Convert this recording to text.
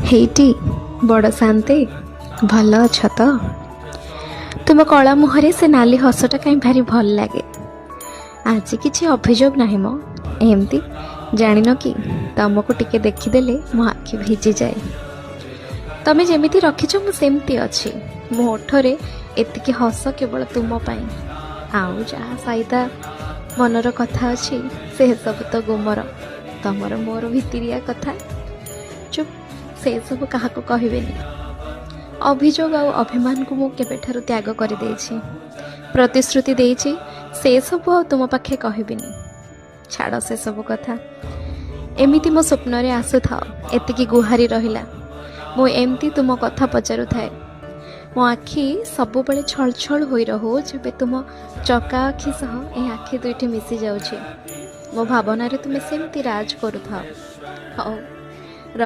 ହେଇଟି ବଡ଼ ଶାନ୍ତି ଭଲ ଅଛ ତ? ତୁମ କଳା ମୁହଁରେ ସେ ନାଲି ହସଟା କାହିଁ ଭାରି ଭଲ ଲାଗେ। ଆଜି କିଛି ଅଭିଯୋଗ ନାହିଁ ମ, ଏମିତି ଜାଣିନ କି ତମକୁ ଟିକେ ଦେଖିଦେଲେ ମୋ ଆଖି ଭିଜିଯାଏ। ତମେ ଯେମିତି ରଖିଛ ମୁଁ ସେମିତି ଅଛି। ମୋ ଓଠରେ ଏତିକି ହସ କେବଳ ତୁମ ପାଇଁ। ଆଉ ଯାହା ସାଇତା ମନର କଥା ଅଛି ସେସବୁ ତ ଗୁମର। ତମର ମୋର ଭିତିରିଆ କଥା ଚୁପ୍, ସେସବୁ କାହାକୁ କହିବେନି। ଅଭିଯୋଗ ଆଉ ଅଭିମାନକୁ ମୁଁ କେବେଠାରୁ ତ୍ୟାଗ କରିଦେଇଛି। ପ୍ରତିଶ୍ରୁତି ଦେଇଛି ସେସବୁ ଆଉ ତୁମ ପାଖେ କହିବିନି। ଛାଡ଼ ସେସବୁ କଥା। ଏମିତି ମୋ ସ୍ୱପ୍ନରେ ଆସୁଥାଅ, ଏତିକି ଗୁହାରି ରହିଲା। ମୁଁ ଏମିତି ତୁମ କଥା ପଚାରୁଥାଏ। ମୋ ଆଖି ସବୁବେଳେ ଛଳ ଛଳ ହୋଇ ରହୁ ଯେବେ ତୁମ ଚକା ଆଖି ସହ ଏ ଆଖି ଦୁଇଟି ମିଶି ଯାଉଛି। ମୋ ଭାବନାରେ ତୁମେ ସେମିତି ରାଜ କରୁଥାଅ। ହଉ।